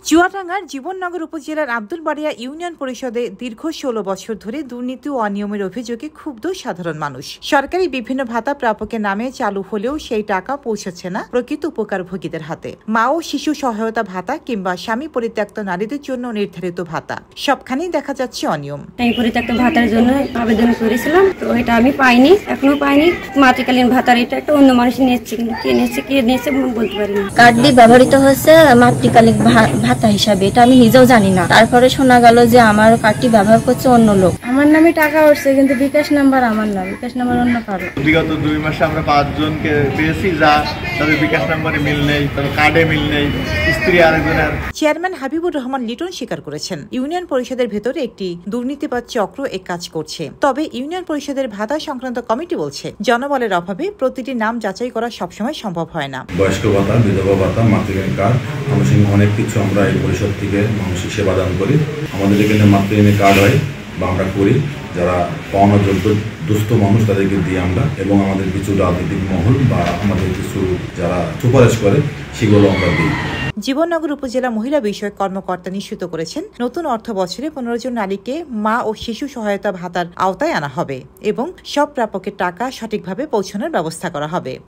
চুয়াডাঙ্গার জীবননগর উপজেলার আব্দুলবাড়িয়া ইউনিয়ন পরিষদে দীর্ঘ ১৬ বছর ধরে দুর্নীতি ও অনিয়মের অভিযোগে ক্ষুব্ধ সাধারণ মানুষ। সরকারি বিভিন্ন ভাতা প্রাপকের নামে চালু হলেও সেই টাকা পৌঁছাচ্ছে না প্রকৃত উপকারভোগীদের হাতে। মা ও শিশু সহায়তা ভাতা কিংবা স্বামী পরিত্যক্ত নারীদের জন্য নির্ধারিত ভাতা, সবখানেই দেখা যাচ্ছে অনিয়ম। স্বামী পরিত্যক্ত ভাতার জন্য আবেদন করেছিলাম, তো এটা আমি পাইনি, এখনো পাইনি। মাতৃকালীন ভাতার এটা একটা অন্য মানুষ নিয়েছে, কে নিয়েছে বলতে পারি না। কার্ডটি ব্যবহৃত হচ্ছে মাতৃকালীন ভাতা হিসাবে, এটা আমি নিজেও জানি না। তারপরে শোনা গেল যে আমার কার্ডটি ব্যবহার করছে অন্য লোক। আমার নামে টাকা উঠছে, কিন্তু বিকাশ নাম্বার আমার না, বিকাশ নাম্বার অন্য কারো। বিগত 2 মাসে আমরা 5 জনকে পেয়েছি যা তাদের বিকাশ নাম্বারে মিল নেই, তাদের কার্ডে মিল নেই, স্ত্রী আরেকজনের। চেয়ারম্যান হাবিবুর রহমান লিটন স্বীকার করেছেন, ইউনিয়ন পরিষদের ভেতরে একটি দুর্নীতিবাদ চক্র এক কাজ করছে। তবে ইউনিয়ন পরিষদের ভাতা সংক্রান্ত কমিটি বলছে, জনবলের অভাবে প্রতিটি নাম যাচাই করা সবসময় সম্ভব হয় না। বয়স্ক ভাতা, বিধবা ভাতা, মাতৃঋণ কার্ড, আনুষঙ্গিক অনেক কিছু আমরা এই পরিষদ থেকে মানুষের সেবা দান করি। আমাদের এখানে মাতৃঋণ কার্ড হয় বা আমরা করি, যারা পাওনা যোগ্য দুস্থ মানুষ তাদেরকে দিয়ে আমরা, এবং আমাদের কিছু রাজনৈতিক মহল বা আমাদের কিছু যারা সুপারিশ করে সেগুলো আমরা দিই। জীবননগর উপজেলা মহিলা বিষয়ক কর্মকর্তা নিশ্চিত করেছেন, নতুন অর্থ বছরে 15 জন নারীকে মা ও শিশু সহায়তা ভাতার আওতায় আনা হবে এবং সব প্রাপকের টাকা সঠিকভাবে পৌঁছানোর ব্যবস্থা করা হবে।